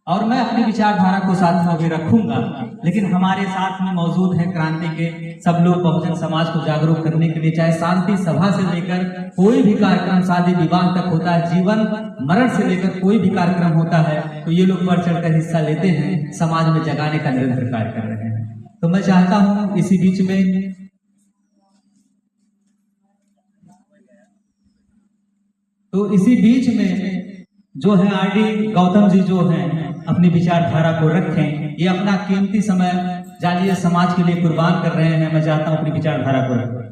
और मैं अपनी विचारधारा को साथ में भी रखूंगा। लेकिन हमारे साथ में मौजूद है क्रांति के सब लोग, बहुजन समाज को जागरूक करने के लिए, चाहे शांति सभा से लेकर कोई भी कार्यक्रम, शादी विवाह तक होता है, जीवन मरण से लेकर कोई भी कार्यक्रम होता है, तो ये लोग बढ़ चढ़ कर हिस्सा लेते हैं, समाज में जगाने का निरंतर कार्य कर रहे हैं। तो मैं चाहता हूँ इसी बीच में जो है आरडी गौतम जी जो हैं अपनी विचारधारा को रखें। ये अपना कीमती समय जानिए समाज के लिए कुर्बान कर रहे हैं। मैं चाहता हूं अपनी विचारधारा को रखें।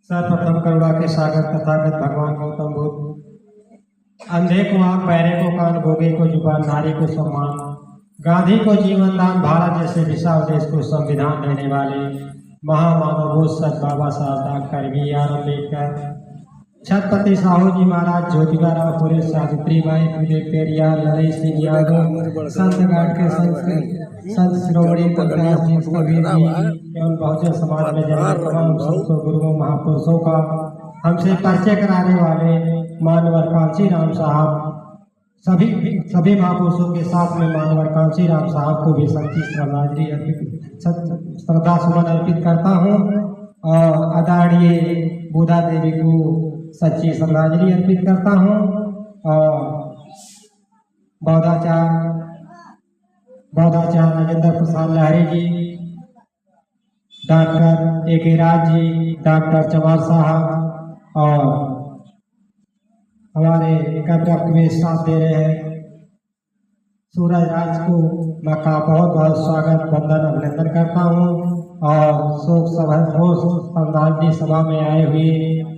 सर्वप्रथम करुणा के सागर तथागत भगवान गौतम बुद्ध। अंधे को आंख, बहरे को कान, गोगे को जुबान, नारी को सम्मान, गांधी को जीवन दान, भारत जैसे विशाल देश को संविधान देने वाले महामानव सत बाबा साहब डॉक्टर बी.आर. अम्बेडकर, छत्रपति साहू जी महाराज, ज्योतिबा राव फुले, सावित्री बाई फुले, पेरियार, नरेश सिंह यादव, संत गाडगे, संत शिरोमणि प्रकाश जी, कबीर जी एवं बहुजन समाज में जन्मे तमाम संतों, गुरुओं, महापुरुषों का हमसे परिचय कराने वाले मानवर कांची राम साहब, सभी महापुरुषों के साथ में मानवर कांची राम साहब को भी सच्ची श्रद्धा सुमन अर्पित करता हूँ और आदरणीय बुधा देवी को सच्ची श्रद्धांजलि अर्पित करता हूँ और बौद्धाचार्य राजेंद्र प्रसाद लहरी जी, doctor A K. Raj ji, doctor चमार साहब और हमारे कंडक्ट में साथ दे रहे हैं सूरज राज को मैं का बहुत बहुत स्वागत, वंदन, अभिनंदन करता हूँ और शोक श्रद्धांजलि सभा में आए हुए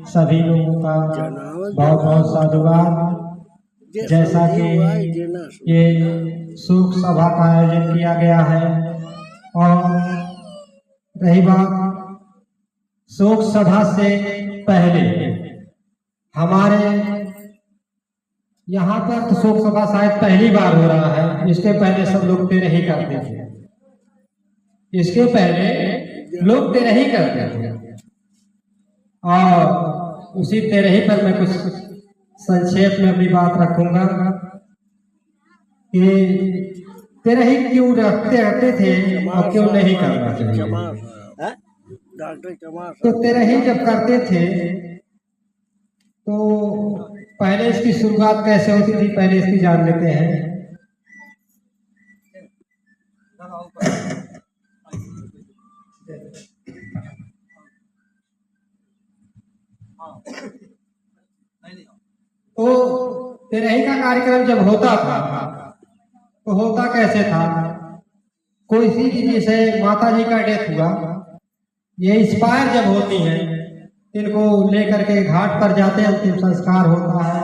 सभी लोगों का बहुत बहुत साधुवाद। जैसा कि ये शोक सभा का आयोजन किया गया है और रही बात शोक सभा से पहले हमारे यहाँ पर तो शोक सभा शायद पहली बार हो रहा है। इसके पहले सब लोग तेरही करते थे, इसके पहले लोग तेरही करते थे और उसी तेरही पर मैं कुछ संक्षेप में अपनी बात रखूंगा कि तेरही क्यों रखते थे और क्यों नहीं करना चाहिए। तो तेरही जब करते थे तो पहले इसकी शुरुआत कैसे होती थी, पहले इसकी जान लेते हैं। तो तेरही का कार्यक्रम जब होता था तो होता कैसे था, कोई सी जैसे माता जी का डेथ हुआ, ये इंस्पायर जब होती हैं इनको लेकर के घाट पर जाते हैं, अंतिम संस्कार होता है।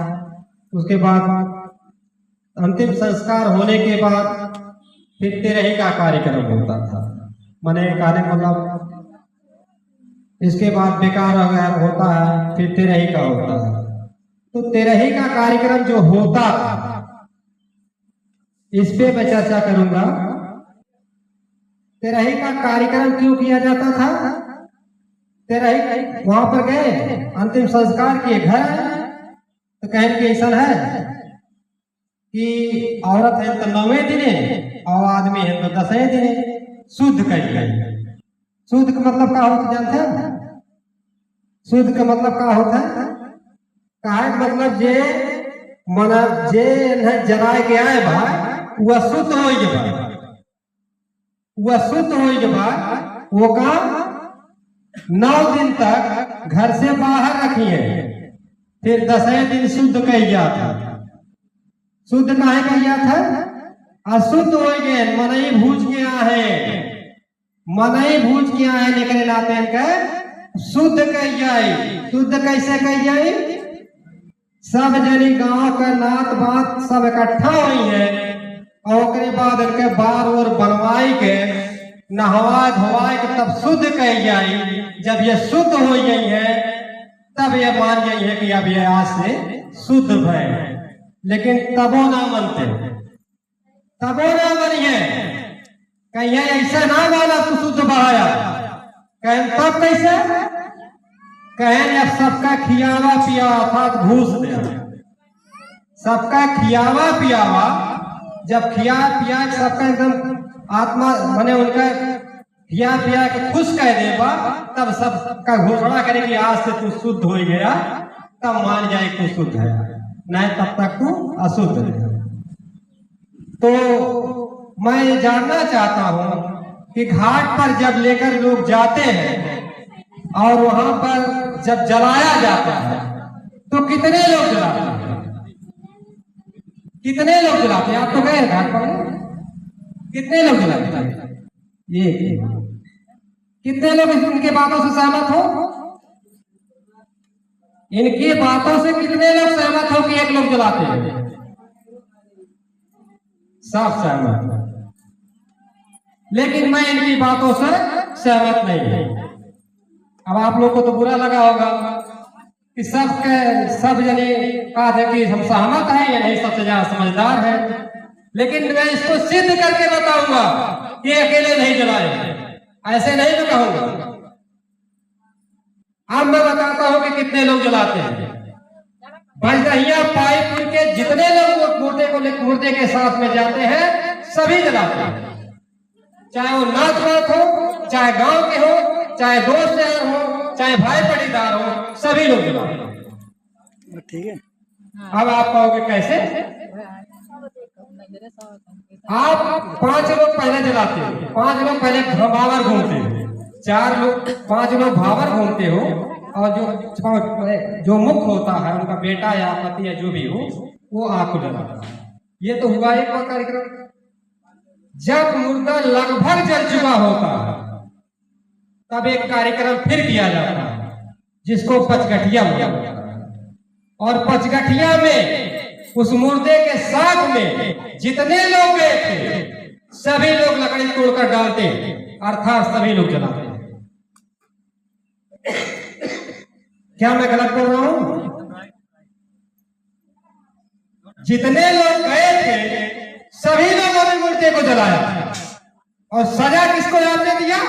उसके बाद अंतिम संस्कार होने के बाद फिर तेरही का कार्यक्रम होता था। माने कहने मतलब इसके बाद बेकार वगैरह होता है, फिर तेरही का होता है। तो तेरही का कार्यक्रम जो होता था इस पे मैं चर्चा करूंगा। तेरही का कार्यक्रम क्यों किया जाता था, तेरही वहां पर गए, अंतिम संस्कार किए, घर तो कहने की ऐसा है कि औरत है तो 9वें दिने और आदमी है तो 10वें दिने शुद्ध कर गए। शुद्ध का मतलब क्या होता जानते हैं? शुद्ध का मतलब क्या होता है? कहा मतलब जे मना जे न जराए के आए भाई वह शुद्ध हो भाई, वह शुद्ध हो भाई, वो काम 9 दिन तक घर से बाहर रखिए, फिर 10वें दिन शुद्ध कही जाता। शुद्ध काहे कही जाता? अशुद्ध हो गए, मनई भूज के आहे, मनई भूज के आहे निकले नाते के शुद्ध कही जाए। शुद्ध कैसे कही जाए? सब जनी गांव का नात बात सब इकट्ठा हुई है और उसके बाद इनके बार और बनवाई के नहवा धोवाई के तब शुद्ध कही जाए। जब ये शुद्ध हो गई है तब ये मान गई है कि अब ये आज से शुद्ध भय, लेकिन तबो ना मनते, तबो ना मनिए, कहीं ऐसा ना माना तो शुद्ध बहाया, कहीं तब कैसे कहें अब सबका खियावा पियावा अर्थात घूस देना, सबका खियावा पियावा, जब खिया पिया सबका एकदम आत्मा बने उनका खिया पिया के खुश कह देगा, तब सबका घोषणा करे कि आज से तू शुद्ध हो गया, तब मान जाए तू शुद्ध है, नहीं तब तक तू अशुद्ध है। तो मैं ये जानना चाहता हूं कि घाट पर जब लेकर लोग जाते हैं और वहां पर जब जलाया जाता है तो कितने लोग जलाते हैं? कितने लोग जलाते हैं? आप तो गए घाट पर, कितने लोग जलाते हैं? ये कितने लोग इनके बातों से सहमत हो? इनकी बातों से कितने लोग सहमत हो कि एक लोग जलाते हैं? सब सहमत। लेकिन मैं इनकी बातों से सहमत नहीं हूं। अब आप लोग को तो बुरा लगा होगा कि सब जने कहा था कि हम सहमत हैं या नहीं, सबसे ज्यादा समझदार है, लेकिन मैं इसको सिद्ध करके बताऊंगा कि अकेले नहीं जलाए, ऐसे नहीं मैं कहूंगा। अब मैं बताता हूं कि कितने लोग जलाते हैं। बजरहिया पाईपुर के जितने लोग मुर्दे के साथ में जाते हैं सभी जलाते हैं, चाहे वो नाथ हो, चाहे गांव के हो, चाहे दोस्त हो, चाहे भाई पटीदार हो, सभी लोग जलाते हैं। ठीक है। अब आप कहोगे कैसे? आप 5 लोग पहले जलाते हो, 5 लोग पहले भावर घूमते हो, 5 लोग भावर घूमते हो, और जो मुख होता है उनका बेटा या पति या जो भी हो वो आग को जलाता है। ये तो हुआ एक और कार्यक्रम। जब मुर्दा लगभग जल चुका होता है तब एक कार्यक्रम फिर किया जाता है जिसको पचगठिया बोला जाता है, और पचगठिया में उस मुर्दे के साथ में जितने लोग गए थे सभी लोग लकड़ी तोड़कर डालते, अर्थात सभी लोग जलाते। क्या मैं गलत बोल रहा हूं? जितने लोग गए थे सभी लोगों ने मुर्दे को जलाया, और सजा किसको आपने दिया?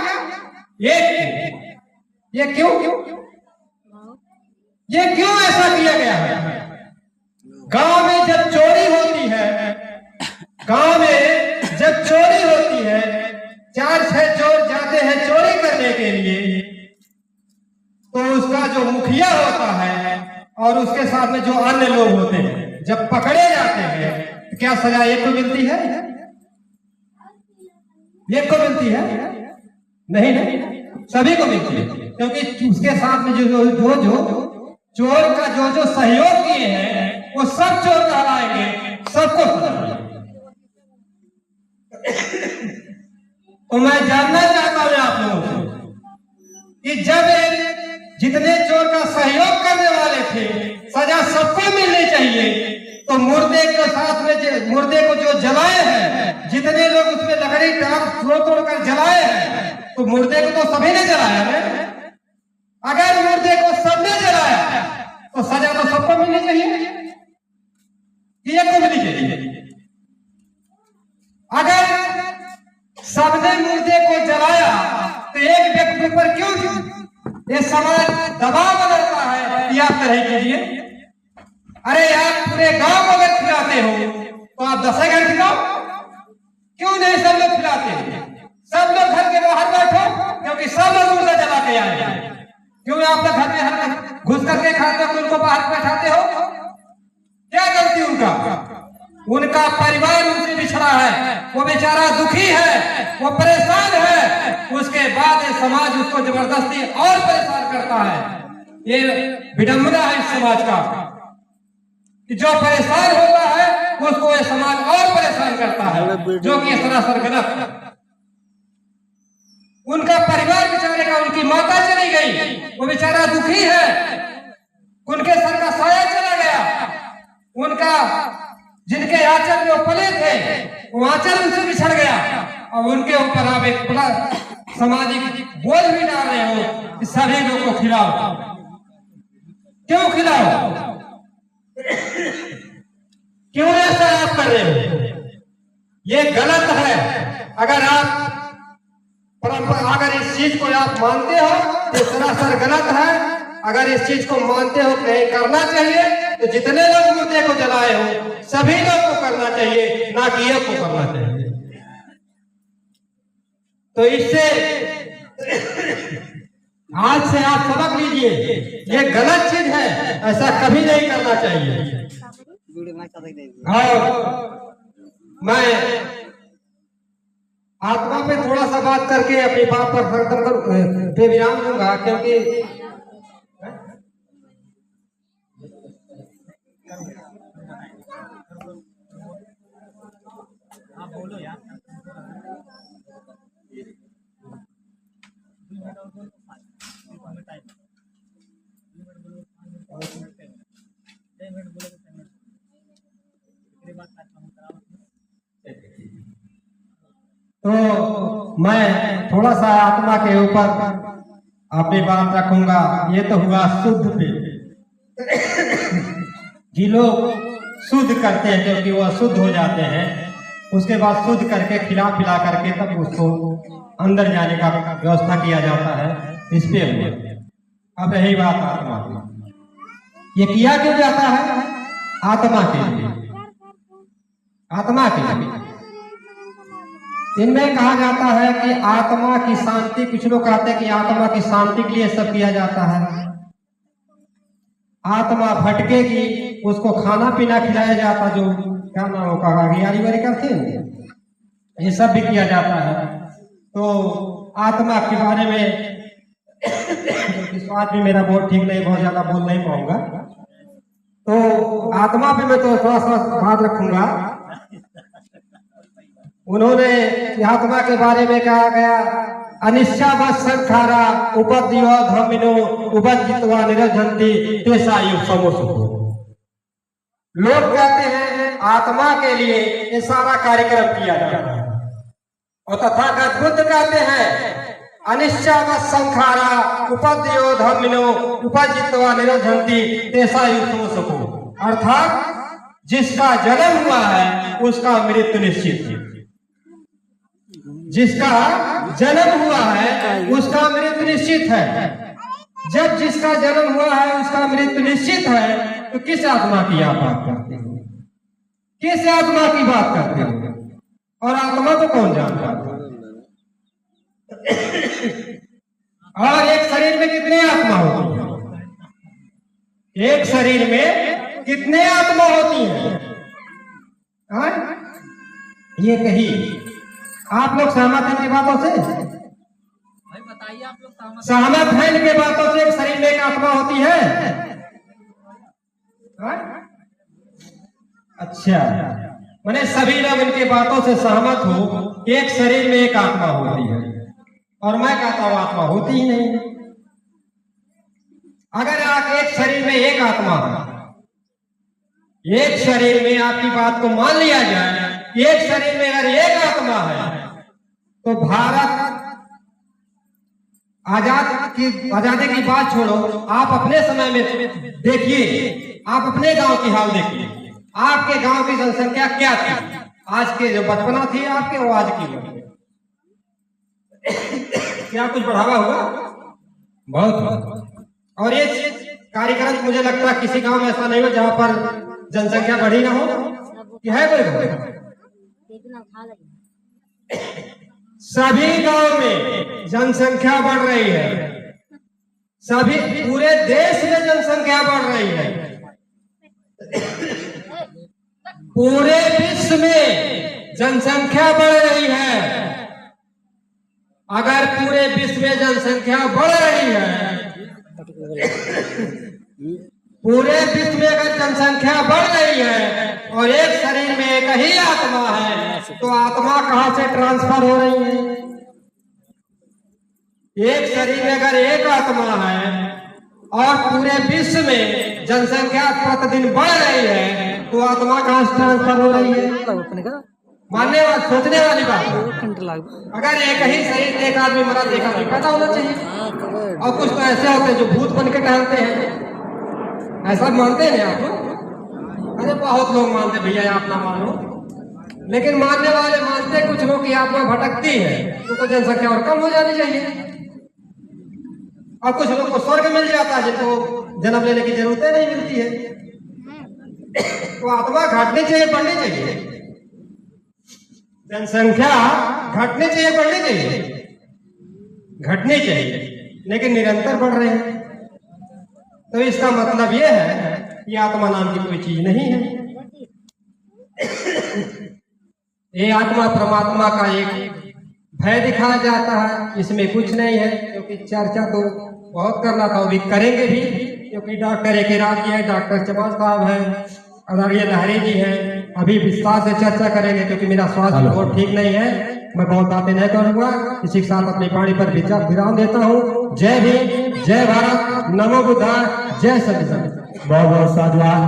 एक। ये क्यों ऐसा किया गया है? गांव में जब चोरी होती है, गांव में जब चोरी होती है, 4-6 चोर जाते हैं चोरी करने के लिए, तो उसका जो मुखिया होता है और उसके साथ में जो अन्य लोग होते हैं जब पकड़े जाते हैं तो क्या सजा एक को मिलती है? एक को मिलती है? नहीं, सभी को मिलती है, क्योंकि उसके साथ में जो चोर का जो सहयोग किए हैं वो सब चोर कहलाएंगे, सबको सजा मिलेगी। तो मैं जानना चाहता हूं आप लोगों से कि जब जितने चोर का सहयोग करने वाले थे सजा सबको मिलनी चाहिए, तो मुर्दे के साथ में मुर्दे को जो जलाए हैं, जितने लोग उसमें लकड़ी तोड़कर जलाए हैं, तो मुर्दे को तो सभी ने जलाया है। अगर मुर्दे को सबने जलाया तो सजा तो सबको मिलनी चाहिए कि एक को मिलनी चाहिए? अगर सबने मुर्दे को जलाया तो एक व्यक्ति पर क्यों ये समाज दबाव बनाता है कि आप नहीं कीजिए? अरे आप पूरे गांव को अगर खिलाते हो तो आप 10 घर खिलाओ, क्यों नहीं सब लोग खिलाते हैं? सब लोग घर के बाहर बैठो, क्योंकि सब लोग मुर्दा जला के आए। क्यों आप लोग घर में हर घुस करके खाते हो, उनको बाहर बैठाते हो? क्या गलती उनका परिवार उनसे बिछड़ा है, वो बेचारा दुखी है, वो परेशान है, उसके बाद ये समाज उसको जबरदस्ती और परेशान करता है। ये विडंबना है इस समाज का कि जो परेशान होता है उसको ये समाज और परेशान करता है, जो कि सरासर गलत। उनका परिवार बेचारे का, उनकी माता चली गई, वो बेचारा दुखी है, उनके सर का साया चला गया, उनका जिनके आंचल में वो पले थे वो आंचल उनसे बिछड़ गया, और उनके ऊपर आप एक बड़ा सामाजिक बोझ भी डाल रहे हो कि सभी लोग को खिलाओ। क्यों खिलाओ? क्यों ऐसा आप कर रहे हो? ये गलत है। अगर आप अगर इस चीज को आप मानते हो तो सरासर गलत है, अगर इस चीज को मानते हो कि नहीं करना चाहिए, तो जितने लोग मुर्दे को जलाए हो सभी लोग को करना चाहिए, ना कि एक को करना चाहिए। तो इससे आज से आप सबक लीजिए, ये गलत चीज है, ऐसा कभी नहीं करना चाहिए। और मैं आत्मा पे थोड़ा सा बात करके अपनी बात पर खत्म पे विराम दूंगा, क्योंकि आप बोलो यार। तो मैं थोड़ा सा आत्मा के ऊपर अपनी बात रखूंगा। ये तो हुआ शुद्ध पे, जी लोग शुद्ध करते हैं क्योंकि वो अशुद्ध हो जाते हैं, उसके बाद शुद्ध करके खिला पिला करके तब उसको अंदर जाने का व्यवस्था किया जाता है। इस पे अब रही बात आत्मा की, ये किया क्यों जाता है? आत्मा के लिए, आत्मा के लिए। इनमें कहा जाता है कि आत्मा की शांति, कुछ लोग कहते हैं कि आत्मा की शांति के लिए सब किया जाता है। आत्मा भटकेगी, उसको खाना पीना खिलाया जाता, जो क्या नाम होगा, अगियारी वारी करते हैं, ये सब भी किया जाता है। तो आत्मा के बारे में स्वाद भी मेरा बहुत ठीक नहीं, बहुत ज्यादा बोल नहीं पाऊंगा, तो आत्मा पे मैं तो थोड़ा सा बात रखूंगा। उन्होंने आत्मा के बारे में कहा गया, अनिश्चावत संखारा उपद्रव धमिनो उपजित्वा निरजंती तेसायु समोसुको। लोग कहते हैं आत्मा के लिए ये सारा कार्यक्रम किया जाता है, और तथागत बुद्ध कहते हैं अनिश्चावत संखारा उपद्रव धमिनो उपजित्वा निरजंती तेसायु समोसुको। अर्थात जिसका जन्म हुआ है उसका मृत्यु निश्चित है, जिसका जन्म हुआ है उसका मृत्यु निश्चित है। जब जिसका जन्म हुआ है उसका मृत्यु निश्चित है, तो किस आत्मा की आप बात करते हो? किस आत्मा की बात करते हो? और आत्मा को कौन जानता है? और एक शरीर में कितने आत्मा होती है? एक शरीर में कितने आत्मा होती है? ये कही आप लोग सहमत हैं इनकी बातों से? भाई बताइए, आप लोग सहमत हैं इनके बातों से? एक शरीर में एक आत्मा होती है? अच्छा, मैंने सभी लोग इनके बातों से सहमत हो कि एक शरीर में एक आत्मा होती है, और मैं कहता हूं आत्मा होती ही नहीं। अगर आप एक शरीर में एक आत्मा है, एक शरीर में आपकी बात को मान लिया जाए, एक शरीर में अगर एक आत्मा है, तो भारत आजादी की बात छोड़ो, आप अपने समय में देखिए, आप अपने गांव की हाल देखिए, आपके गांव की जनसंख्या क्या थी? आज के जो बचपना थी आपके, वो आज की क्या कुछ बढ़ावा हुआ? बहुत। और ये कार्यक्रम मुझे लगता है किसी गांव में ऐसा नहीं हो जहां पर जनसंख्या बढ़ी ना हो, कि है कोई? सभी गांव में जनसंख्या बढ़ रही है, सभी पूरे देश में जनसंख्या बढ़ रही है, पूरे विश्व में जनसंख्या बढ़ रही है। अगर पूरे विश्व में जनसंख्या बढ़ रही है, पूरे विश्व में अगर जनसंख्या बढ़ रही है और एक शरीर में एक ही आत्मा है, तो आत्मा कहां से ट्रांसफर हो रही है? एक शरीर में अगर एक आत्मा है और पूरे विश्व में जनसंख्या प्रतिदिन बढ़ रही है, तो आत्मा कहां से ट्रांसफर हो रही है? मानने वाली, सोचने वाली बात है। अगर एक ही शरीर में एक आदमी मरा देखा तो पता होना चाहिए। और कुछ तो ऐसे होते हैं जो भूत बन के टहलते हैं, ऐसा मानते हैं आप लोग? अरे बहुत लोग मानते, भैया आप ना मानो, लेकिन मानने वाले मानते कुछ लोग की आत्मा भटकती है, तो जनसंख्या और कम हो जानी चाहिए। और कुछ लोग को स्वर्ग मिल जाता है जिनको जन्म लेने की जरूरत नहीं मिलती है। तो आत्मा घटनी चाहिए बढ़नी चाहिए, जनसंख्या घटनी चाहिए बढ़नी चाहिए, घटनी चाहिए, लेकिन निरंतर बढ़ रहे हैं। तो इसका मतलब यह है कि आत्मा नाम की कोई चीज नहीं है। ये आत्मा परमात्मा का एक भय दिखाया जाता है, इसमें कुछ नहीं है। क्योंकि चर्चा तो बहुत करना था, अभी करेंगे भी, क्योंकि डॉक्टर एकेराज जी है, डॉक्टर चमन साहब है, आदरणीय लहरी जी है। अभी विस्तार से चर्चा करेंगे, क्योंकि मेरा स्वास्थ्य बहुत ठीक नहीं है, मैं बहुत बातें नहीं करूंगा। इसी के साथ अपनी वाणी पर विराम देता हूँ। जय भीम, जय भारत, नमो बुद्धा, जय संविधान। बहुत बहुत साधुवाद।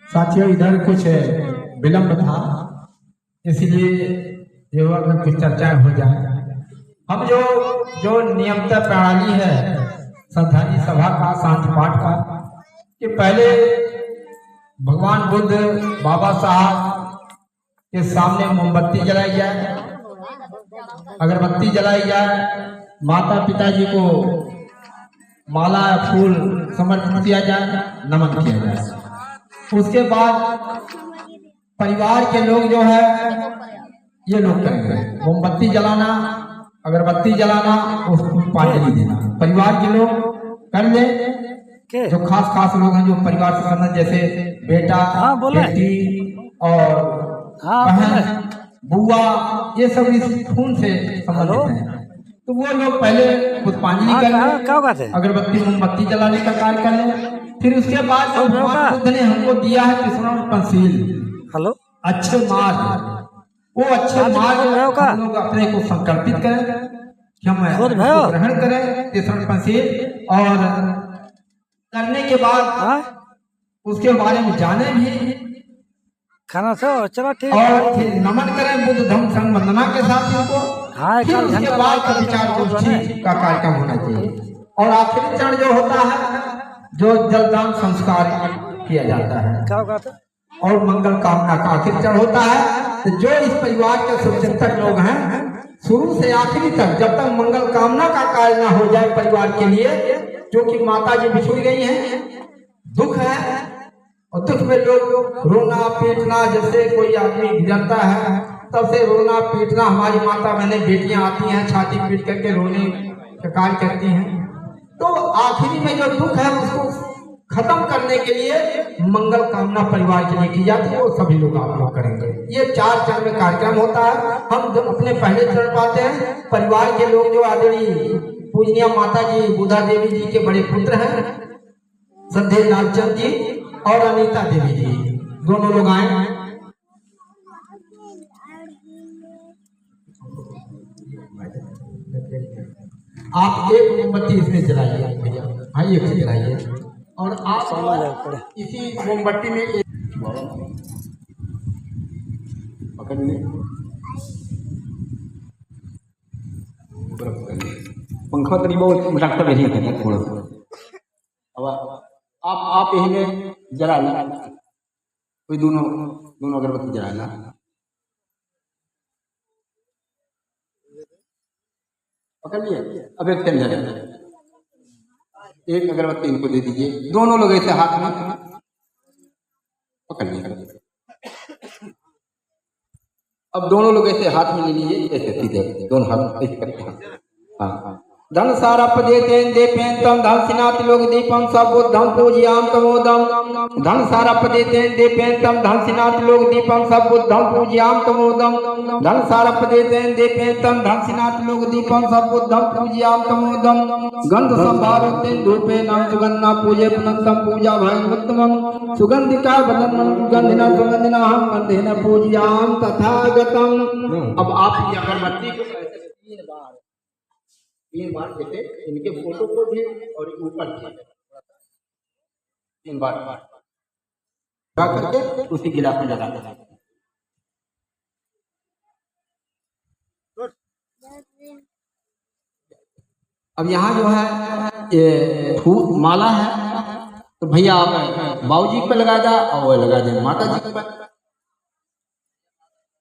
साथियों, इधर कुछ विलंब था, इसलिए युवा में कुछ चर्चा हो जाए। हम जो नियमतः प्रणाली है श्रद्धांजलि सभा का, शांति पाठ का, कि पहले भगवान बुद्ध बाबा साहब के सामने मोमबत्ती जलाई जाए, अगरबत्ती जलाई जाए, माता पिताजी को माला फूल समर्पित किया जाए, नमन किया जाए। उसके बाद परिवार के लोग जो है ये लोग करेंगे मोमबत्ती जलाना, अगरबत्ती जलाना, उसको पुष्पांजलि देना। परिवार के लोग कर ले, जो खास लोग हैं जो परिवार से संबंधित, जैसे बेटा, बेटी और बहन, बुआ, ये सब इस खून से संबंधित हैं। तो वो लोग पहले पुष्पांजलि कर ले, अगरबत्ती मोमबत्ती जलाने का कार्य कर ले। फिर उसके बाद भगवान बुद्ध ने हमको दिया है तीसरा पंचशील, अच्छे मार्ग, वो अच्छे मार्ग हम लोग अपने को संकल्पित करें कि हम ग्रहण करें तीसरा पंचशील, और करने के बाद उसके बारे में जाने भी, खाना से चलो ठीक, और फिर नमन करें बुद्ध धम्म संघ वंदना के साथ इनको। फिर उसके बाद विचार गोष्ठी का कार्यक्रम होना चाहिए। और आखिरी चरण जो होता है, जो जलदान संस्कार किया जाता है, और मंगल कामना का आखिरी चरण होता है। तो जो इस परिवार के शुभचिंतक लोग हैं, शुरू से आखिरी तक, जब तक मंगल कामना का कार्य न हो जाए परिवार के लिए, जो कि माता जी बिछुड़ गई हैं, दुख है, और दुख में लोग रोना पीटना, जैसे कोई आदमी गुजरता है तब से रोना पीटना, हमारी माता बहनें बेटियां आती हैं छाती पीट करके रोने का कार्य करती हैं। तो आखिरी में जो दुख है उसको खत्म करने के लिए मंगल कामना परिवार के लिए की जाती है, वो सभी लोग आप लोग करेंगे। ये 4 चरण में कार्यक्रम होता है। हम अपने पहले चरण पाते हैं, परिवार के लोग जो आदरणीय पूजनीय माता जी बुधा देवी जी के बड़े पुत्र हैं, संध्या लालचंद जी और अनीता देवी जी, दोनों लोग आए। आप एक मोमबत्ती इसमें जलाइए भैया, हाँ एक जलाइए, और आप इसी मोमबत्ती में पंखा तरी बहुत रखता नहीं है थोड़ा सा। अब आप यही में जला ला, कोई दोनों अगरबत्ती जला ला। पकड़ लिए, अब एक टाइम जला, एक अगरबत्ती इनको दे दीजिए, दोनों लोग ऐसे हाथ में पकड़ लिए। अब दोनों लोग ऐसे हाथ में ले लीजिए, ऐसे सीधे दोनों हाथ ऐसे करके, हाँ। धन सारप देतेन देपेन तम धन सिनाति लोक दीपम सब बुद्धम पूजयाम तमोदम। धन सारप देतेन देपेन तम धन सिनाति लोक दीपम सब बुद्धम पूजयाम तमोदम। धन सारप देतेन देपेन तम धन सिनाति लोक दीपम सब बुद्धम पूजयाम तमोदम। गंध संभारतेन धूपे नाम सुगन्धा पूजे पुनंतम पूजा भयमुत्तमम। सुगंधिका वदनम गंधिना सुगंधिना हम गंधेन पूजयाम तथागतम। अब आप ये अगरबत्ती को 3 बार देते, इनके फोटो को भी और ऊपर भी 3 बार लगा करके उसी गिलास में लगा देना। अब यहाँ जो है ये फूल माला है, तो भैया आप बाबूजी पे लगा दा और वो लगा दे माता जी पे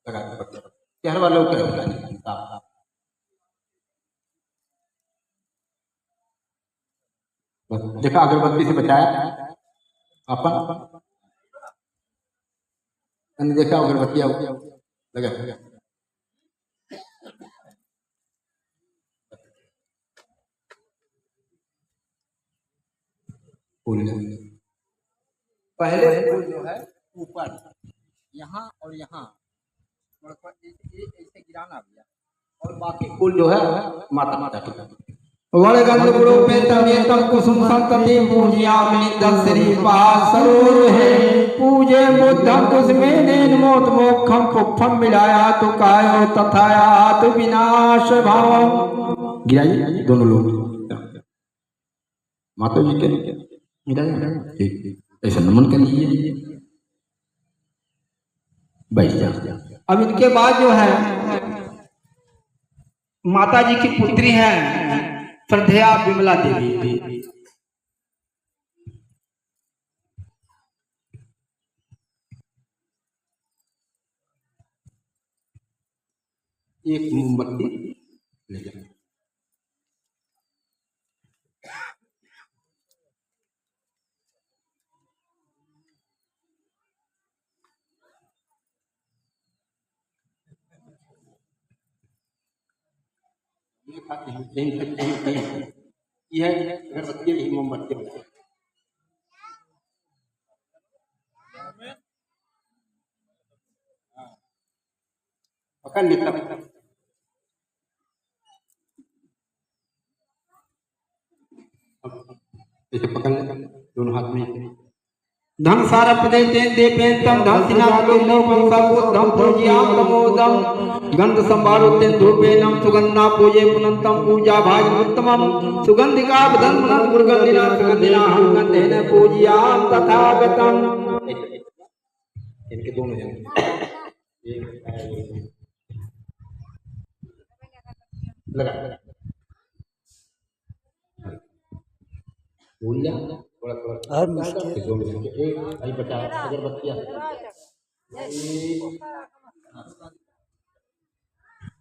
लगा दे, शहर वालों को लगा दे। बस देखा अगरबत्ती से बचाया अपन मैंने देखा अगरबत्तियां लगा फूल पहले फूल जो है ऊपर यहाँ और यहाँ ऐसे गिराना भैया और बाकी फूल जो है माता माता वड़गंध गुरुपेतम येतम कुसुम संतति पूज्यामि दसरी पासरो है पूजे बुद्धं कुसुमेनेन मोत मोक्षं पुष्पं मिलाया तो कायो तथायात विनाश भावं गिराइए दोनों लोग माता जी के गिराइए ठीक ऐसा नमन कर लीजिए बैठ जा। अब इनके बाद जो है माता जी की पुत्री है श्रद्धेया विमला देवी एक मोमबत्ती ले जाए यह अगरबत्ती यही मोमबत्ती पकड़ लेता इसे पकड़ ले दोनों हाथ में धन सारा प्रदेश देपेंतम धन सिनालोकम सबोधम पूज्याम तमोदम गंध संभारुते धूपेनम सुगंधा पूजे पुनंतम पूजा भागवतमम सुगंधिका बदन पुनः गुरगंधिना सुगंधिना हम गंधेन पूज्याम तथागतम इनके दोनों जन लगा भूल जा हर मुश्किल बचा अगरबत्तियां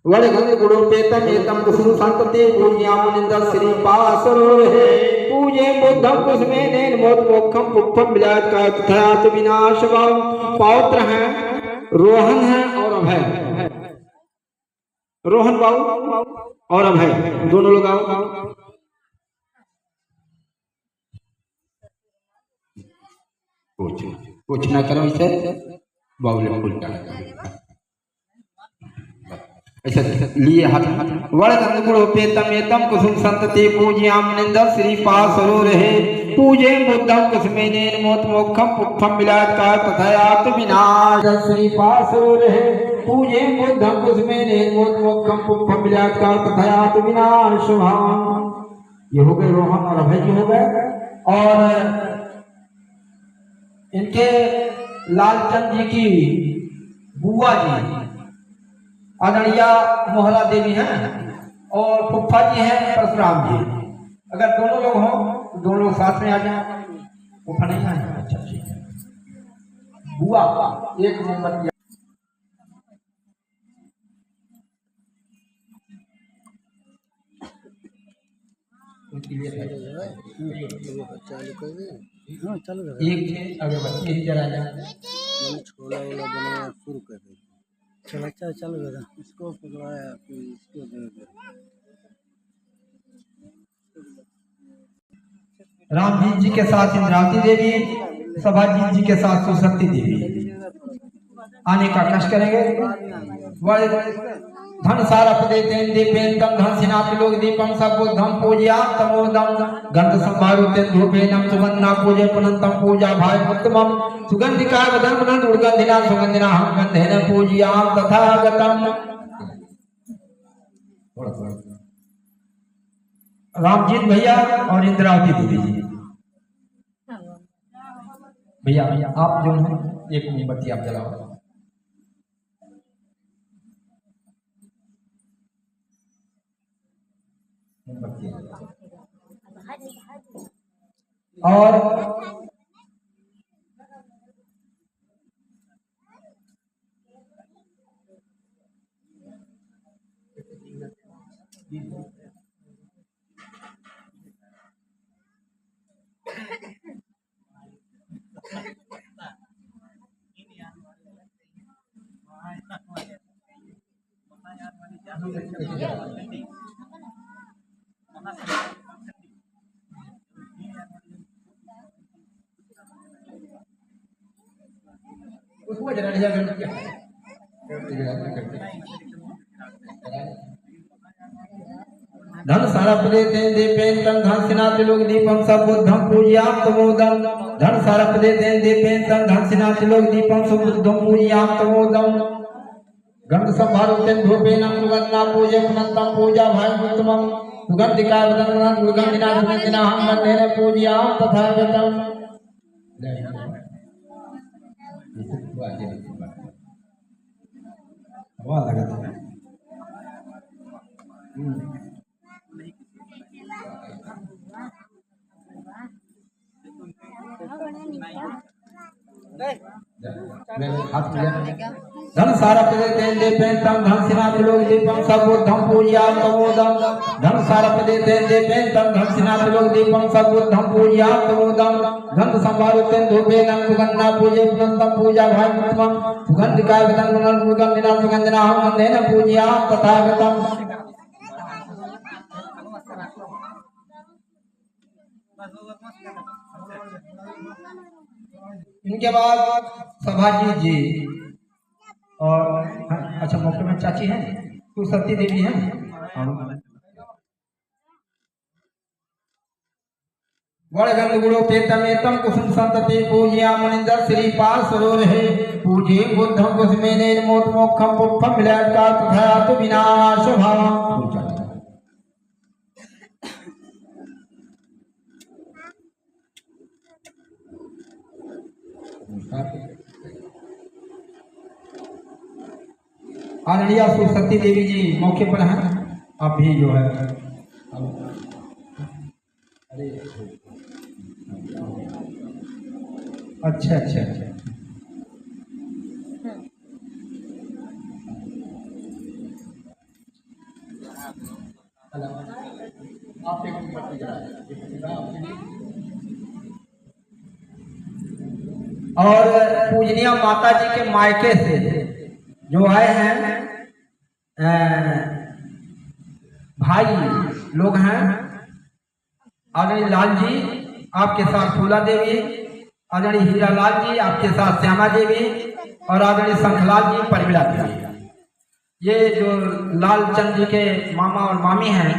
वड़गंध गुरुपेतम येतम कुसुम संतते पूज्यामनिंद श्री पासरो है पूजे बुद्धं कुसुमेनेन मोत मोक्षं पुष्पं विलायत का तथात विनाश पौत्र हैं रोहन है और अभय रोहन बाबू और अभय दोनों लोग आओ कुछ ना करो इसे बाउल उल्टा ऐसा लिए हाथ वड़गंध गुरुपेतम येतम कुसुम संतति पूज्याम निंद श्री पासरो रहे पूजे बुद्धं कुसुमेनेन मोत मोक्षं पुष्पं विलायत का तथायात विनाश श्री पासरो रहे पूजे बुद्धं कुसुमेनेन मोत मोक्षं पुष्पं विलायत का तथायात विनाश ये हो गए रोहन और अभय जी हो गए और इनके लालचंद जी की बुआ जी अनड़िया मोहरा देवी हैं और फुफ्फा जी हैं परशुराम जी। अगर दोनों लोग हों तो दोनों लोग साथ में आ जाए फुफ्फा नहीं आए अच्छा ठीक है बुआ एक मोमबत्ती एक अगरबत्ती ही जला जाए छोला वोला बनाना शुरू कर दे चल अच्छा चल गया इसको पकड़ाया फिर इसको दे दे रामजीत जी के साथ इंद्रावती देवी सभाजीत जी के साथ सुशक्ति देवी आने का कष्ट करेंगे धन सारा प्रदेतेन दीपेंतम धन सिनाति लोग दीपम सबुद्धम पूज्याम तमोदम गंध संभारुते धूपेनम सुगंधा पूजे पुनंतम पूजा भागवतमम सुगंधिका वदन पुनः उर्गंधिना सुगंधिना हम गंधेन पूज्याम तथागतम रामजीत भैया और इंद्रावती देवी जी भैया आप जो है एक मोमबत्ती आप जलाओ और उसको जरा लिया कर क्या धन सारा पदे तेन दीपेन तम धन सिनाति लोग दीपम सब बुद्धम पूज्याम तमोदम धन सारा पदे तेन दीपेन तम धन सिनाति लोग दीपम सब बुद्धम पूज्याम तमोदम गंध संभारुतेन धूपेनम सुगंधना पूजे पुनंतम पूजा भाई उत्तमम सुगंधिका वदनम सुगंधिना सुगंधिना हम मंदेन पूज्याम तथागतम हवा लगा था धन सारा पदे तेन दीपेन तम धन सिनाति लोग दीपम सब बुद्धम पूज्याम तमोदम धन सारा पदे तेन दीपेन तम धन सिनाति लोग दीपम सब बुद्धम पूज्याम तमोदम गंध संभारुतेन धूपेनम सुगंधना पूजे पुनंतम पूजा भाई उत्तमम सुगंधिकाय वदनम सुगंधिना सुगंधिना हम मंदेन पूज्याम तथागतम इनके बाद सभाजी जी और अच्छा मौके में चाची हैं कुछ सती देवी हैं वड़गंध गुणो पेतमेतम कुसुम संतति पूज्या मनिंदर श्री पास सरोवर है पूजे बुद्धम कुसुमेने मोट मोक्षम पुष्पम विलयका तथा तो विनाश भावम आदरणीय सरस्वती देवी जी मौके पर हैं आप भी जो है अच्छा अच्छा अच्छा आप एक और पूजनीय माता जी के मायके से जो आए हैं भाई लोग हैं आदरणीय लाल जी आपके साथ फूला देवी आदरणीय हीरा लाल जी आपके साथ श्यामा देवी और आदरणीय शंखलाल जी परमिला देवी ये जो लाल चंद जी के मामा और मामी हैं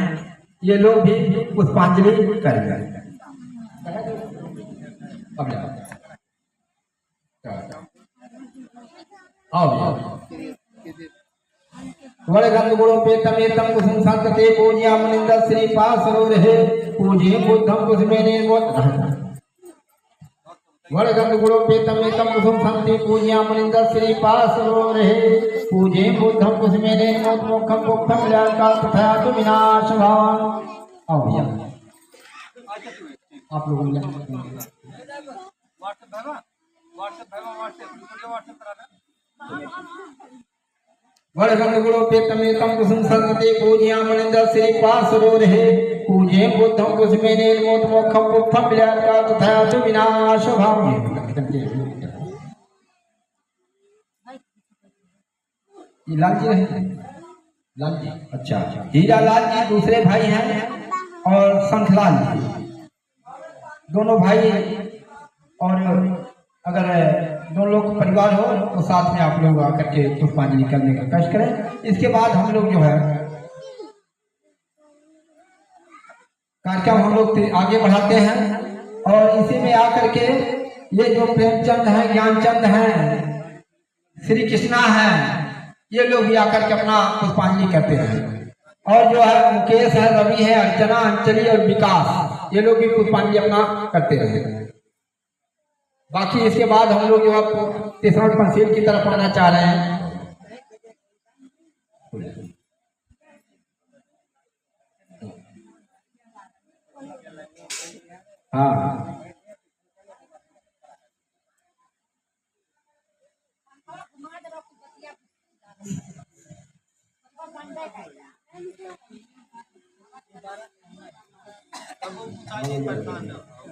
ये लोग भी पुष्पांजलि करेंगे वड़गंध गुणों पे तमेतम कुसुम संतते पूज्या मनिंदर श्री पास सरोवर है पूजे बुद्धम कुसुमेने वड़गंध गुणों पे तमेतम कुसुम संतते पूज्या मनिंदर श्री पास सरोवर है पूजे बुद्धम कुसुमेने मोक्षम मोक्षम विलयका तथा तो विनाश भावम आओ भैया आप लोगों ने वड़गंध गुणों पे तमेतम कुसुम संतते पूज्या मनिंदर श्री पास सरोवर है पूजे बुद्धम कुसुमेने मोक्षम पुष्पम विलयका तथा तो विनाश भावम लाल जी रहे लाल जी अच्छा हीरा लाल जी दूसरे भाई हैं और शंखलाल जी दोनों भाई और अगर दोनों लोग परिवार हो तो साथ में आप लोग आकर के पुष्पांजलि करने का कष्ट करें। इसके बाद हम लोग जो है कार्यक्रम हम लोग आगे बढ़ाते हैं और इसी में आकर के ये जो प्रेमचंद है ज्ञानचंद है श्री कृष्णा है ये लोग भी आकर के अपना पुष्पांजलि करते हैं और जो है मुकेश है रवि है अर्चना अंचली और विकास ये लोग भी पुष्पांजलि अपना करते रहे। बाकी इसके बाद हम लोग जो है तीसरा पंसील की तरफ आना चाह रहे हैं। हाँ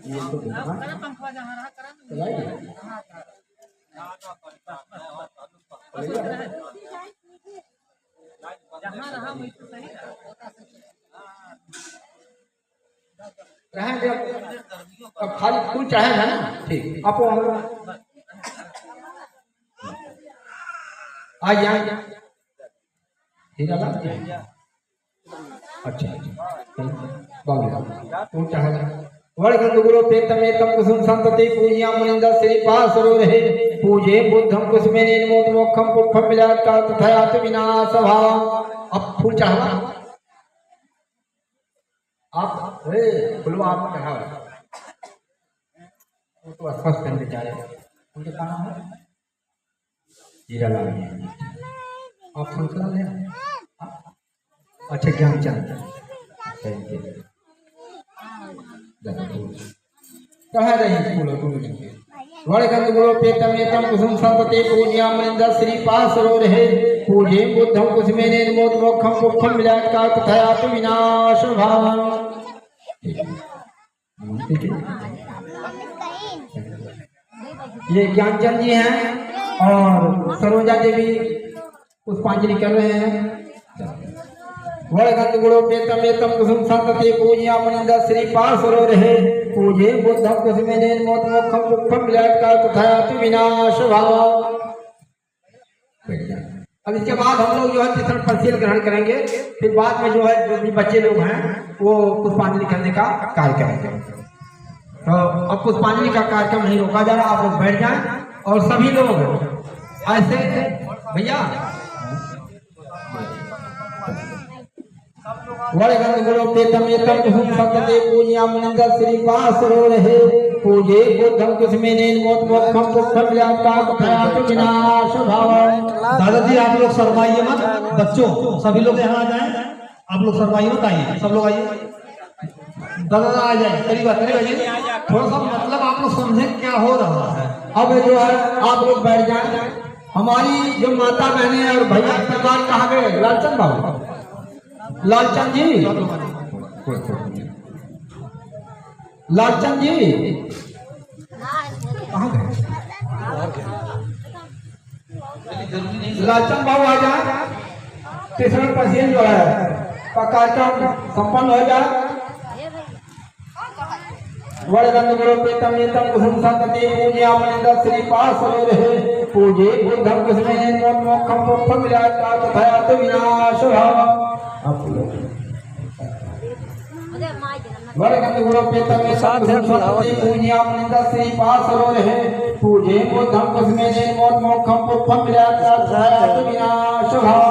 ये तो देखना चलाइए रहेंगे अब खाली फूल चढ़ाए है ना ठीक आप आइए हीरा लाल अच्छा फूल चढ़ाए वड़गंधगुरो पेतमेतम कुसुम संतति पूज्या मुनिंदा श्री पास रहे पूजे बुद्धम कुसुमे निर्मोद मोक्षम पुष्पम मिलात का तथायात विनाश भाव अब फूल चढ़ावा आप फुलवा आप चढ़ाओ वो तो स्वस्थ हैं बेचारे उनके का नाम है हीरा लाल आप संस्कार ले अच्छा ज्ञानचंद कहा रही फूलों को वड़गंधगुरो पेतमेतम कुसुम संतते पूज्या मुनिंदा श्री पास रहे पूजे बुद्धम कुसुमे निर्मोद मोक्षम पुष्पम मिलात का तथायात विनाश भाव ये ज्ञानचंद जी हैं और सरोजा देवी पुष्पांजलि कर रहे हैं वड़गंधगुरो पेतमेतम कुसुम संतते पूज्या मुनिंदा श्री पास रहे पूजे बुद्धम कुसुमे निर्मोद मोक्षम पुष्पम मिलात का तथायात विनाश भाव। अब इसके बाद हम लोग जो है तीसरा प्रशील ग्रहण करेंगे फिर बाद में जो है जो भी बच्चे लोग हैं वो पुष्पांजलि करने का कार्य करेंगे। तो अब पुष्पांजलि का कार्यक्रम नहीं रोका जा रहा आप लोग बैठ जाएं और सभी लोग ऐसे भैया वड़गंधगुरो पेतमेतम कुसुम संतते पूज्या मुनिंदा श्री पास रहे पूजे बुद्धम कुसुमे निर्मोद मोक्षम पुष्पम मिलात का तथायात विनाश भाव। दादाजी आप लोग शर्माइए मत, बच्चों सभी लोग यहाँ आ जाएं, आप लोग शर्माइए मत, आइए सब लोग आइए, दादा आ जाए करीब आइए, थोड़ा सा मतलब आप लोग समझे क्या हो रहा है। अब जो है आप लोग बैठ जाएं। हमारी जो माता बहनें और भैया परिवार कहाँ गए? लालचंद बाबू, लालचंद जी, लालचंद जी कहाँ गए? लालचंद बाबू आ जाए, तीसरा प्रशील जो है का कार्यक्रम संपन्न हो जाए। वड़गंधगुरो पेतमेतम कुसुम संतते पूज्या मुनिंदा श्री पास रहे पूजे बुद्धम कुसुमे निर्मोद मोक्षम पुष्पम मिलात का तथायात विनाश भाव। वड़गंधगुरो पेतमेतम कुसुम संतते पूज्या मुनिंदा श्री पास रहे पूजे बुद्धम कुसुमे निर्मोद मोक्षम पुष्पम मिलात का तथायात विनाश भाव।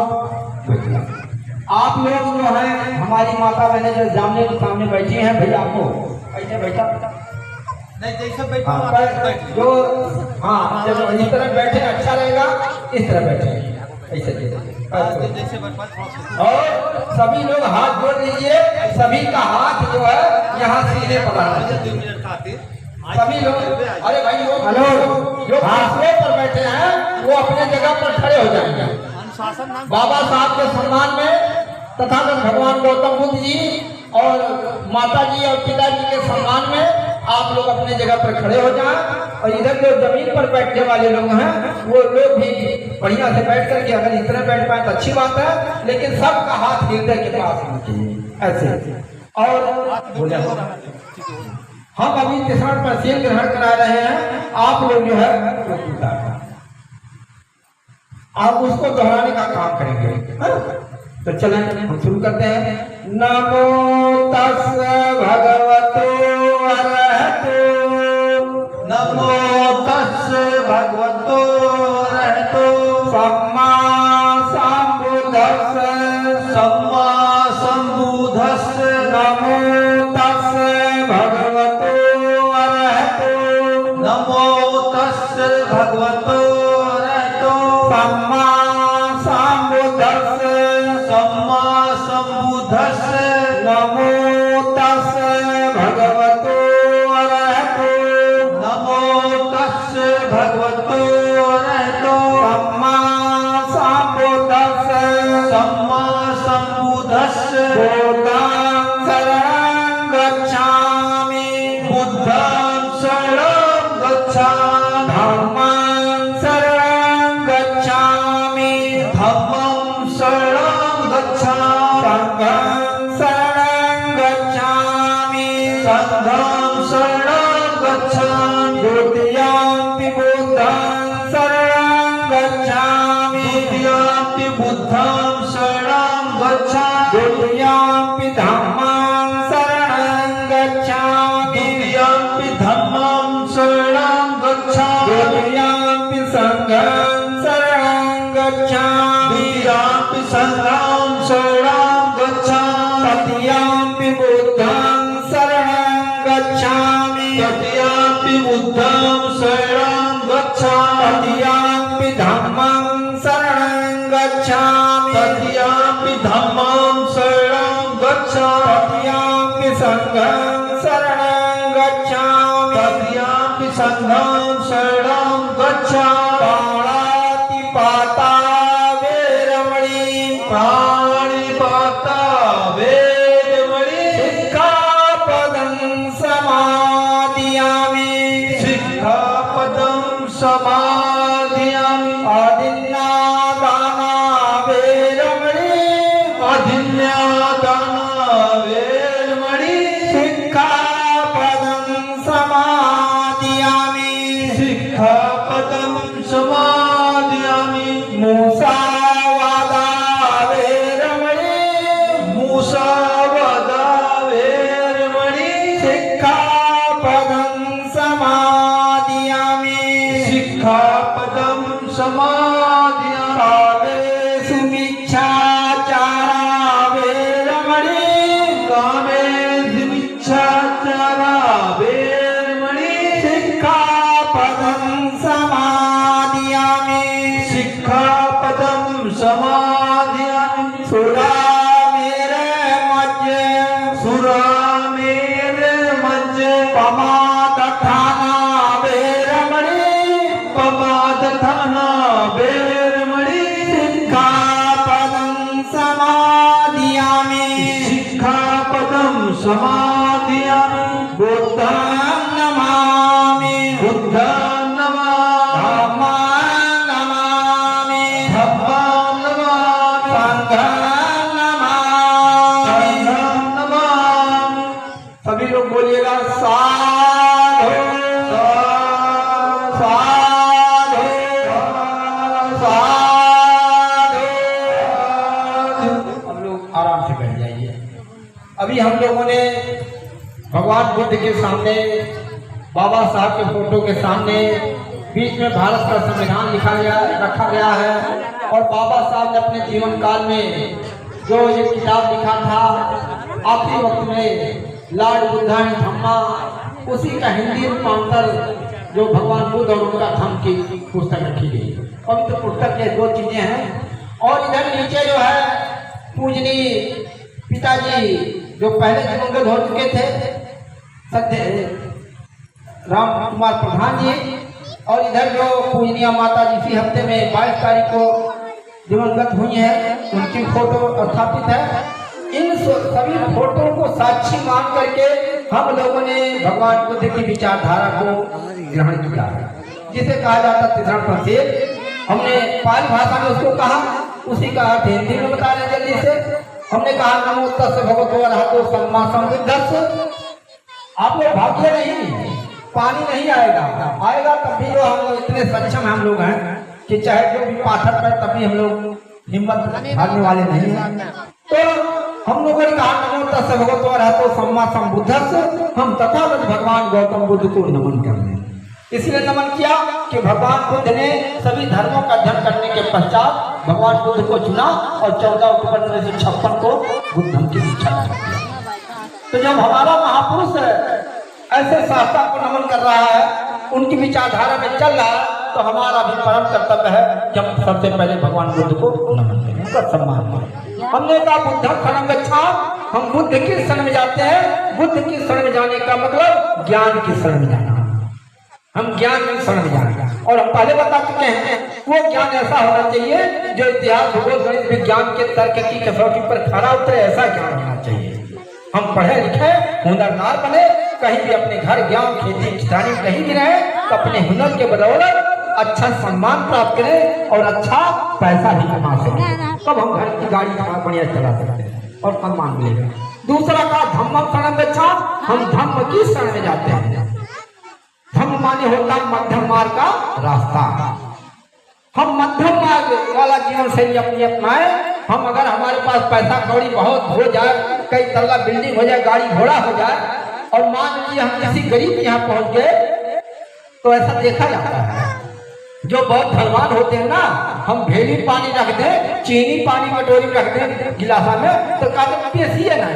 आप लोग जो है हमारी माता बहने जो सामने बैठी हैं भैया आपको ऐसे बैठा नहीं जैसे बैठा जो हाँ जब इस तरह बैठे अच्छा रहेगा, इस तरह बैठे ऐसे और सभी लोग हाथ जोड़ लीजिए, सभी का हाथ जो है यहाँ सीधे पकड़ना। सभी लोग अरे भाई लोग हेलो जो हाथों पर बैठे हैं वो अपने जगह पर खड़े हो जाएंगे। बाबा साहब के सम्मान में तथागत भगवान गौतम बुद्ध जी और माता जी और पिताजी के सम्मान में आप लोग अपने जगह पर खड़े हो जाएं। और इधर जो जमीन पर बैठने वाले लोग हैं वो लोग भी बढ़िया से बैठ करके अगर इस तरह बैठ पाए तो अच्छी बात है, लेकिन सबका हाथ हृदय के पास होना चाहिए ऐसे। और हम अभी तीसरा प्रशील ग्रहण करा रहे हैं, आप लोग जो है आप उसको दोहराने का काम करेंगे। तो चलें हम शुरू करते हैं। नमो तस् भगवतो अरहतो, नमो तस् भगवतो अरहतो सम्मा संबुद्धस्स, सम्मा संबुद्धस्स। नमो तस् भगवतो अरहतो, नमो तस् भगवतो अरहतो सम्मा संबुद्धस्स, सम्मा संबुद्धस्स। नमो तस् भगवतो अरहतो, नमो तस् भगवतो अरहतो सम्मा संबुद्धस्स, सम्मा संबुद्धस्स। बुद्धं शरणं गच्छामि, बुद्धं शरणं गच्छामि धम्मं शरणं गच्छामि धम्मं शरणं गच्छामि संघं शरणं गच्छामि संघं शरणं गच्छामि द्वितीयंपि बुद्धं शरणं गच्छामि द्वितीयंपि बुद्धं शरणं गच्छामि द्वितीयंपि धम्मं शरणं गच्छामि द्वितीयंपि धम्मं शरणं गच्छामि द्वितीयंपि संघं शरणं गच्छामि द्वितीयंपि संघं शरणं गच्छामि तृतीयंपि बुद्धं शरणं गच्छामि तृतीयंपि बुद्धं शरणं गच्छामि तृतीयंपि धम्मं शरणं गच्छामि तृतीयंपि धम्मं शरणं गच्छामि तृतीयंपि संघं शरणं गच्छामि तृतीयंपि संघं शरणं गच्छामि पाणातिपाता वेरमणि प्राणिपाता वेदमणि सिक्खापदं समादियामि सिक्खापदं समादियामि आदिन्नादाना वेरमणि अभिन्यादाना वेदमणि सिक्खापदं समादियामि सिक्खापदं समादियामि मुसावादा वेरमणि मूसावादा वेदमणि सिक्खापदं समादियामि सिक्खापदं समादियामि कामेषु मिच्छाचारा वेरमणि कामेषु मिच्छाचारा वेदमणि सिक्खापदं समादियामि सिक्खापदं समादियामि सुरामेरमज्ज पमादठाना वेरमणि पमादठाना वेरमणि सिक्खापदं समादियामि सिक्खापदं समादियामि बुद्धं नमामि बुद्धं नमामि धम्मं नमामि धम्मं नमामि संघं नमामि संघं नमामि सभी लोग बोलिएगा साधु साधु साधु। हम लोग आराम से बैठ जाइए। अभी हम लोगों ने भगवान बुद्ध के सामने, बाबा साहब के फोटो के सामने, बीच में भारत का संविधान रखा गया है और बाबा साहब ने अपने जीवन काल में जो ये किताब लिखा था आखिरी वक्त में लॉर्ड बुद्धा एंड धम्मा, उसी का हिंदी रूपांतर जो भगवान बुद्ध और उनका धम्म की पुस्तक रखी गई। पवित्र पुस्तक ये दो चीजें हैं। और इधर नीचे जो है पूजनीय पिताजी जो पहले दिवंगत हो चुके थे सत्य राम कुमार प्रधान जी, और इधर जो पूजनीय माता जी इसी हफ्ते में 22 तारीख को दिवंगत हुई है, उनकी फोटो स्थापित है। इन सभी फोटो को साक्षी मान करके हम लोगों ने भगवान बुद्ध की विचारधारा को ग्रहण किया है, जिसे कहा जाता तीसरा प्रत्येक। हमने पाली भाषा में उसको कहा, उसी का अर्थ हिंदी में बता रहे जल्दी से। हमने कहा नमो तस् भगवतो अरहतो सम्मा सम्बुद्धस्स। आप लोग भाग्य नहीं, पानी नहीं आएगा तब भी जो हम लोग इतने सक्षम हम लोग हैं कि चाहे जो भी पाथर पर तब भी हम लोग हिम्मत हारने वाले नहीं हैं। तो हम लोगों ने कहा नमो तस् भगवतो अरहतो सम्मा सम्बुद्धस्स। हम तथागत भगवान गौतम बुद्ध को नमन कर रहे हैं। इसलिए नमन किया कि भगवान बुद्ध ने सभी धर्मों का अध्ययन करने के पश्चात भगवान बुद्ध को चुना और 14 अक्टूबर 1956 को बुद्ध धर्म की शिक्षा दी। तो जब हमारा महापुरुष ऐसे शास्त्रा को नमन कर रहा है, उनकी विचारधारा में चल रहा है, तो हमारा भी परम कर्तव्य है कि हम सबसे पहले भगवान बुद्ध को नमन करें, उनका सम्मान करें। हमने कहा बुद्ध शरणं गच्छामि, हम बुद्ध की शरण में जाते हैं। बुद्ध की शरण में जाने का मतलब ज्ञान की शरण में जाना। हम ज्ञान की शरण में जाएंगे और हम पहले बता चुके हैं वो ज्ञान ऐसा होना चाहिए जो इतिहास भूगोल गणित विज्ञान के तर्क की कसौटी पर खरा उतरे, ऐसा ज्ञान होना चाहिए। हम पढ़े लिखे हुनरदार बने, कहीं भी अपने घर ज्ञान खेती किसानी में कहीं भी रहे तो अपने हुनर के बदौलत अच्छा सम्मान प्राप्त करें और अच्छा पैसा भी कमा सकें, तब हम घर की गाड़ी बढ़िया चला सकते हैं और सम्मान मिलेगा। दूसरा का धम्म शरण गच्छा, हम धम्म की शरण में जाते हैं। धम्म माने होता मध्यम मार्ग का रास्ता। हम मध्यम मार्ग वाला जीवन शैली अपनी अपनाए। हम अगर हमारे पास पैसा कौड़ी बहुत हो जाए, कई तल्ला बिल्डिंग हो जाए, गाड़ी घोड़ा हो जाए, और मान लीजिए हम किसी गरीब के यहाँ पहुंच गए, तो ऐसा देखा जाता है जो बहुत धनवान होते हैं ना, हम भेली पानी रख दें, चीनी पानी कटोरी में रख दें गिलासा में, तो कहते पेशी है ना।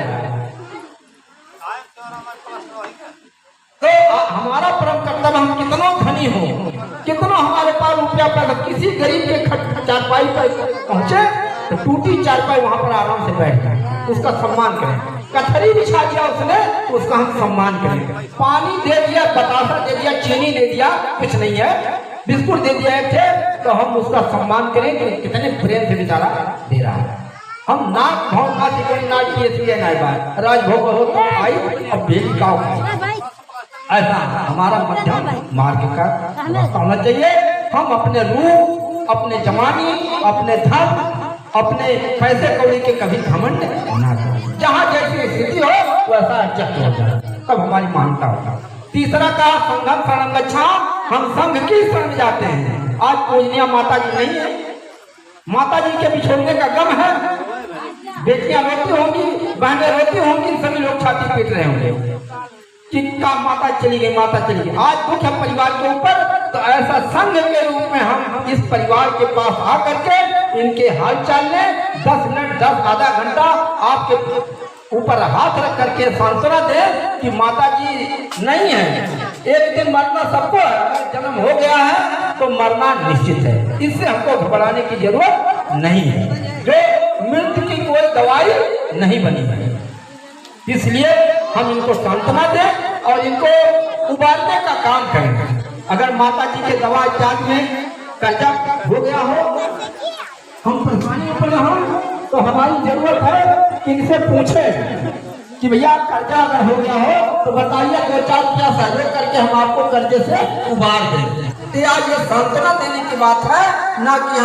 तो हमारा परम कर्तव्य, हम कितना धनी हो, कितना हमारे पास रुपया पैसा, किसी गरीब के चारपाई पर पहुंचे तो टूटी चारपाई वहां पर आराम से बैठ जाए, उसका सम्मान करें। कथरी बिछा दिया उसने, तो उसका हम सम्मान करें। पानी दे दिया, बतासा दे दिया, चीनी दे दिया, कुछ नहीं है, बिस्कुट दे दिया थे, तो हम उसका सम्मान करें कि कितने प्रेम से बेचारा दे रहा है। हम नाक भाव ना सीखें, ना किए ना बात राजभोग हो तो आई और बेली का ऐसा हमारा मध्यम मार्ग का रास्ता होना चाहिए। हम अपने रूप, अपने जमानी, अपने धन, अपने पैसे कौड़ी के कभी घमंड ना करें। जहाँ जैसी स्थिति हो वैसा एडजस्ट हो जाए, तब हमारी मान्यता होगा। तीसरा का संघम शरण गच्छा, हम संघ की शरण जाते हैं। आज पूजनीय माता जी नहीं है, माता जी के बिछोड़ने का गम है, बेटियां रोती होंगी, बहनें रोती होंगी, सभी लोग छाती पीट रहे होंगे कि का माता चली गई, माता चली गई। आज दुख है परिवार के ऊपर, तो ऐसा संघ के रूप में हम इस परिवार के पास आकर के इनके हाल चाल लें, 10 मिनट 10 आधा घंटा आपके ऊपर हाथ रख करके सांत्वना दे कि माता जी नहीं है, एक दिन मरना सबको है, जन्म हो गया है तो मरना निश्चित है, इससे हमको घबराने की जरूरत नहीं है, जो मृत्यु की कोई दवाई नहीं बनी है। इसलिए हम इनको सांत्वना दें और इनको उबारने का काम करें। अगर माता जी के दवा इत्यादि में कर्जा हो गया हो, हम परेशानी में पड़े हो, तो हमारी जरूरत है कि इनसे पूछे कि भैया कर्जा अगर हो गया हो तो बताइए, 2-4 रुपया सहयोग करके हम आपको कर्जे से उबार दें। तो आज ये सांत्वना देने की बात है, ना कि